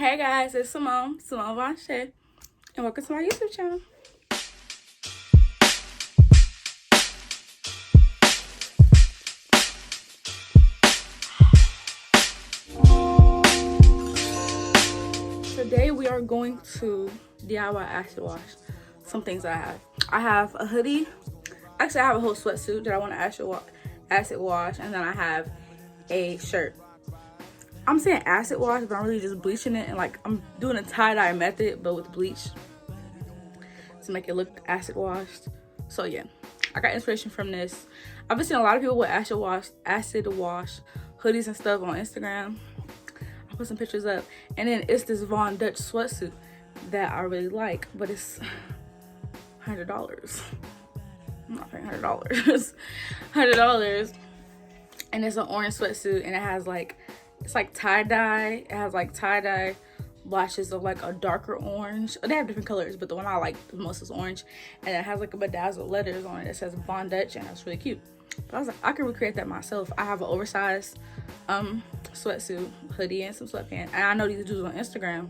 Hey guys, it's Simone Vache, and welcome to my YouTube channel. Today we are going to DIY acid wash some things I have. I have a hoodie. Actually, I have a whole sweatsuit that I want to acid wash, and then I have a shirt. I'm saying acid wash, but I'm really just bleaching it, and like I'm doing a tie-dye method, but with bleach to make it look acid washed. So yeah, I got inspiration from this. I've been seeing a lot of people with acid wash hoodies and stuff on Instagram. I put some pictures up, and then it's this Von Dutch sweatsuit that I really like, but it's $100. I'm not paying $100. $100, and it's an orange sweatsuit, and it has like, it's like tie-dye. It has like tie-dye blushes of like a darker orange. They have different colors, but the one I like the most is orange, and it has like a bedazzled letters on it that says Von Dutch, and that's really cute. But I was like, I can recreate that myself. I have an oversized sweatsuit, hoodie, and some sweatpants, and I know these dudes on Instagram.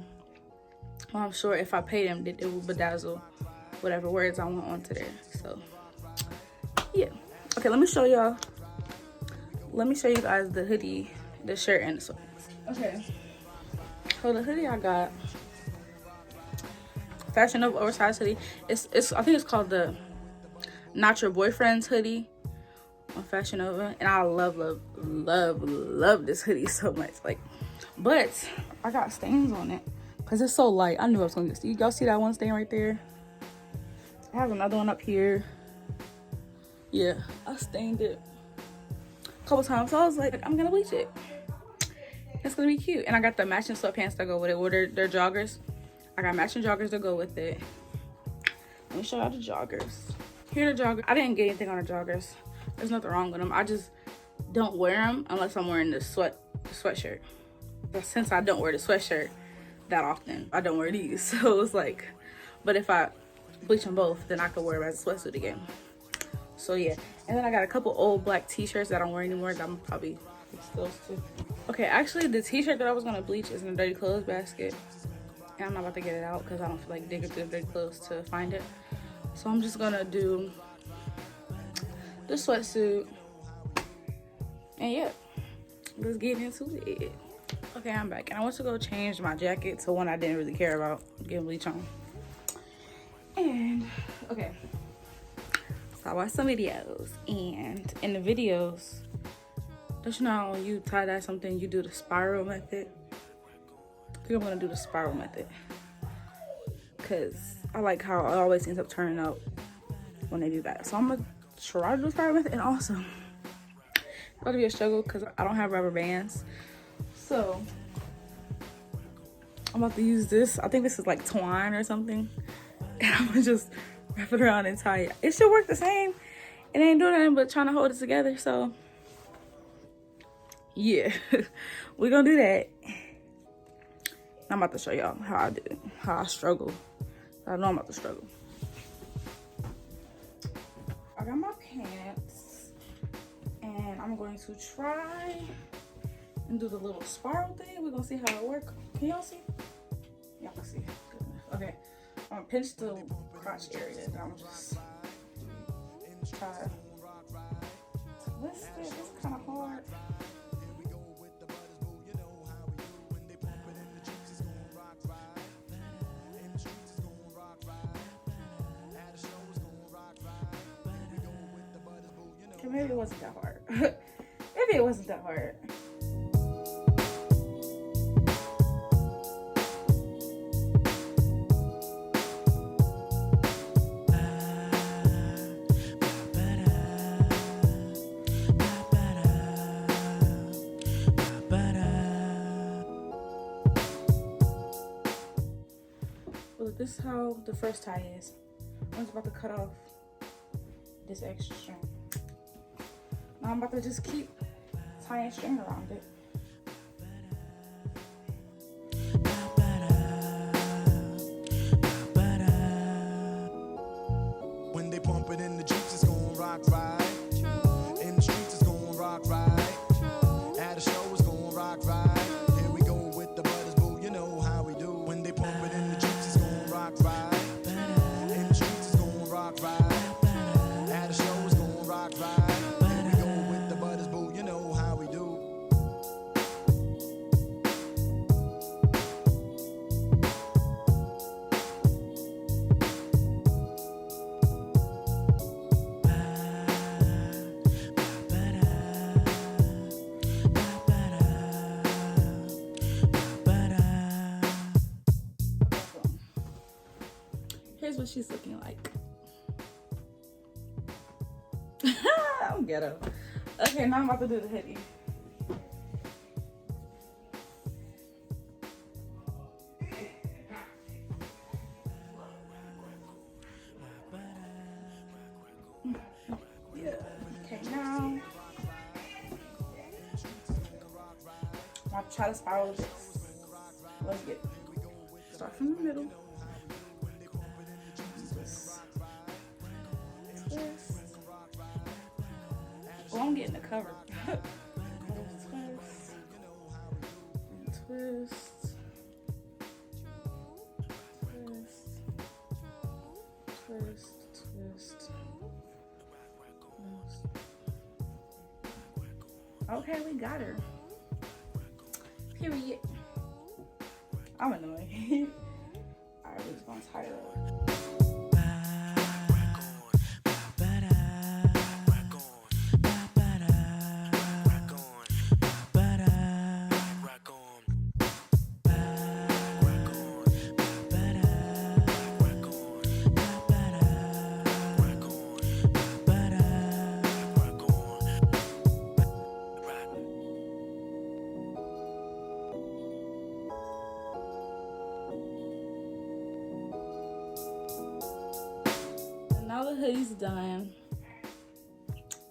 Well, I'm sure if I pay them, they will bedazzle whatever words I want onto there. So yeah, okay, let me show you guys the hoodie, the shirt, and the sweats. Okay, so the hoodie I got, Fashion Nova oversized hoodie. It's I think it's called the Not Your Boyfriend's hoodie on Fashion Nova, and I love this hoodie so much. Like, but I got stains on it because it's so light. I knew I was gonna get. Y'all see that one stain right there? I have another one up here. Yeah, I stained it a couple times, so I was like, I'm gonna bleach it. It's gonna be cute. And I got the matching sweatpants that go with it. Or they're joggers. I got matching joggers that go with it. Let me show y'all the joggers. Here are the joggers. I didn't get anything on the joggers. There's nothing wrong with them. I just don't wear them unless I'm wearing the sweatshirt. But since I don't wear the sweatshirt that often, I don't wear these. So it's like, but if I bleach them both, then I could wear them as a sweatsuit again. So yeah, and then I got a couple old black t-shirts that I don't wear anymore that I'm probably exposed to. Okay, actually the t-shirt that I was gonna bleach is in a dirty clothes basket, and I'm not about to get it out because I don't feel like digging through dirty clothes to find it. So I'm just gonna do the sweatsuit, and yeah, let's get into it. Okay, I'm back, and I went to go change my jacket to one I didn't really care about getting bleach on. And okay, so I watched some videos, and in the videos, don't you know how when you tie-dye something, you do the spiral method? I think I'm gonna do the spiral method because I like how it always ends up turning out when they do that. So I'm gonna try to do the spiral method, and also it's about to be a struggle because I don't have rubber bands. So I'm about to use this. I think this is like twine or something, and I'm gonna just wrap it around and tie it. It should work the same. It ain't doing anything but trying to hold it together. So yeah, we're gonna do that. I'm about to show y'all how I do it, how I struggle. I know I'm about to struggle. I got my pants, and I'm going to try and do the little spiral thing. We're gonna see how it works. Can y'all see? Y'all can see. Good enough. Okay, I'm gonna pinch the crotch area, and I'm just try to twist it. It's kind of hard. Okay, maybe it wasn't that hard. Maybe it wasn't that hard. Well, this is how the first tie is. I'm just about to cut off this extra string. Now I'm about to just keep tying string around it. When they pump it in the Jeeps, it's gonna rock right. True. In the streets, it's gonna rock right. True. At a show, it's gonna rock right. Here we go with the butters, boo. You know how we here's what she's looking like. I'm ghetto. Okay, now I'm about to do the hoodie. Yeah. Okay, now I'll try to spiral this. Let's get start from the middle. Just twist. Oh, I'm getting the cover. Twist. And twist. Twist. Twist. Twist. Okay, we got her. Period. I'm annoying. Alright, we're just gonna tie it up. Now the hoodie's done,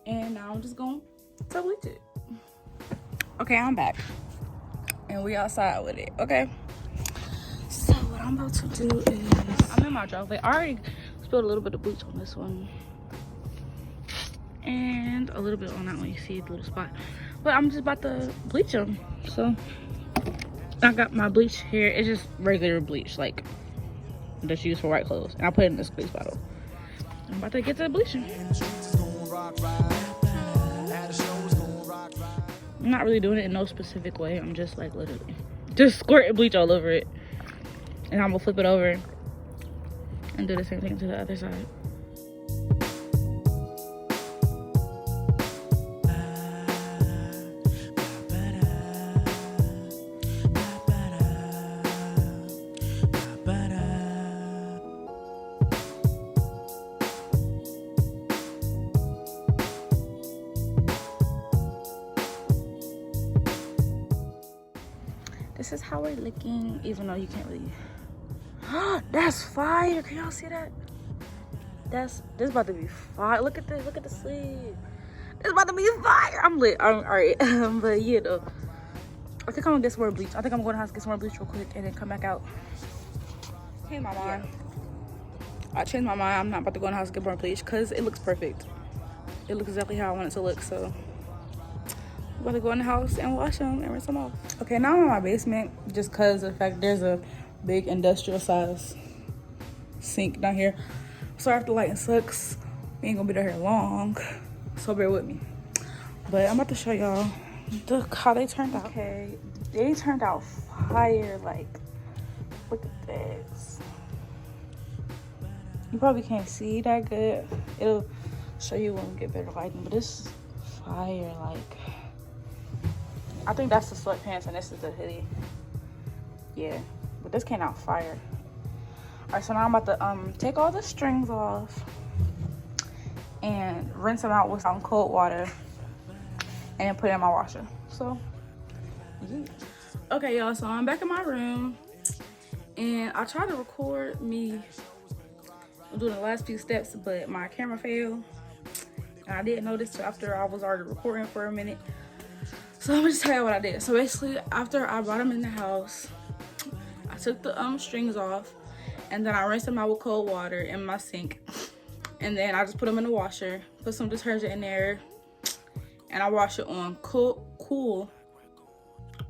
and now I'm just going to bleach it. Okay, I'm back, and we outside with it. Okay, so what I'm about to do is I'm in my driveway. I already spilled a little bit of bleach on this one, and a little bit on that one. You see the little spot, but I'm just about to bleach them. So I got my bleach here. It's just regular bleach, like that's used for white clothes, and I put it in this squeeze bottle. I'm about to get to the bleaching. I'm not really doing it in no specific way. I'm just like literally just squirting bleach all over it. And I'm gonna flip it over and do the same thing to the other side. This is how we're looking, even though you can't really. That's fire! Can y'all see that? This about to be fire. Look at this. Look at the sleeve. This about to be fire. I'm lit. All right. But you know, I think I'm gonna get some more bleach. I think I'm going to have to get some more bleach real quick and then come back out. Changed my mind. I changed my mind. I'm not about to go in the house and get more bleach because it looks perfect. It looks exactly how I want it to look. So I'm about to go in the house and wash them and rinse them off. Okay, now I'm in my basement just because of the fact there's a big industrial size sink down here. Sorry if the lighting sucks. We ain't gonna be down here long, so bear with me. But I'm about to show y'all how they turned out. Okay, they turned out fire. Like, look at this. You probably can't see that good. It'll show you when we get better lighting, but this is fire. Like, I think that's the sweatpants and this is the hoodie. Yeah, but this came out fire. All right, so now I'm about to take all the strings off and rinse them out with some cold water and then put it in my washer. So, yeah. Okay, y'all, so I'm back in my room and I tried to record me doing the last few steps, but my camera failed. And I didn't notice till after I was already recording for a minute. So I'm gonna just tell you what I did. So basically, after I brought them in the house, I took the strings off, and then I rinsed them out with cold water in my sink, and then I just put them in the washer, put some detergent in there, and I wash it on cool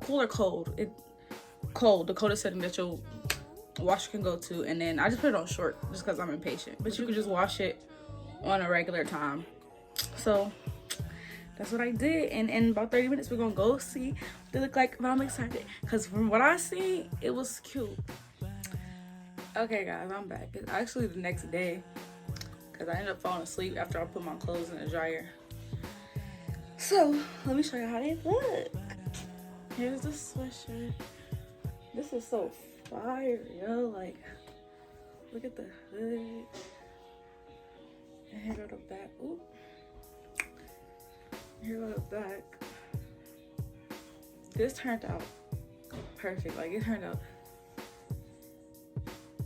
or cold. Cold, the coldest setting that your washer can go to, and then I just put it on short just because I'm impatient. But you can just wash it on a regular time. So that's what I did, and in about 30 minutes we're gonna go see what they look like. But I'm excited because from what I see, it was cute. Okay guys, I'm back. It's actually the next day because I ended up falling asleep after I put my clothes in the dryer. So let me show you how they look. Here's the sweatshirt. This is so fire, yo. Like, Look at the hood. And here go the back. Ooh. Here go the back. This turned out perfect. Like, it turned out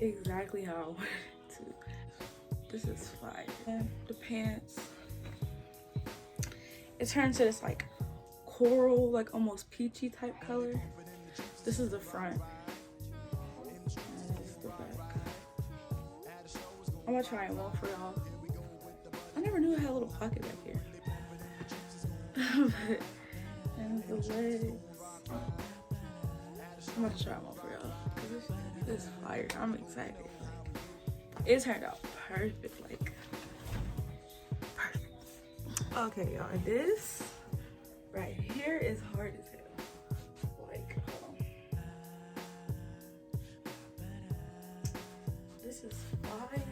exactly how I wanted it to. This is fire. And the pants. It turned to this like coral, like almost peachy type color. This is the front. And this is the back. I'm gonna try them on for y'all. I never knew I had a little pocket back here. And the legs. I'm gonna try them on for y'all. This is fire. I'm excited. Like, it turned out perfect. Like, perfect. Okay, y'all. This right here is hard as hell. Like, this is fire.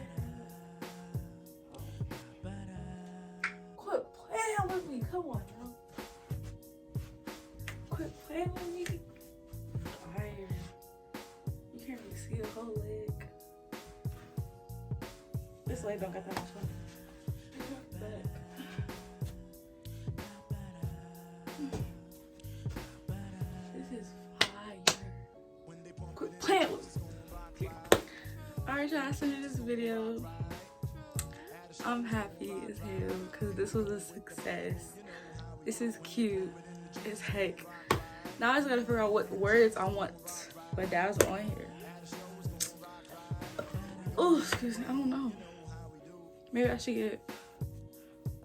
Quit playing with me. Come on, y'all. Quit playing with me. Fire. You can't really see the whole leg. This leg don't got that much fun. This is fire. Quit playing with me. Alright, y'all, that's the end of this video. I'm happy as hell because this was a success. This is cute as heck. Now I just gotta figure out what words I want my dad's on here. Oh, excuse me, I don't know. Maybe I should get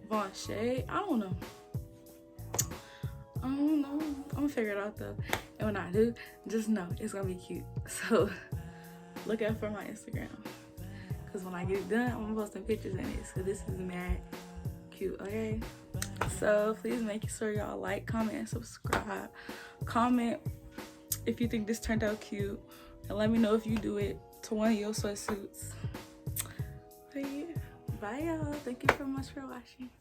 Von Shea. I don't know. I'm gonna figure it out though. And when I do, just know it's gonna be cute. So look out for my Instagram. Cause when I get done, I'm gonna post some pictures in it. So this is mad cute, okay? So please make sure y'all like, comment, and subscribe. Comment if you think this turned out cute. And let me know if you do it to one of your sweatsuits. But yeah, bye y'all. Thank you so much for watching.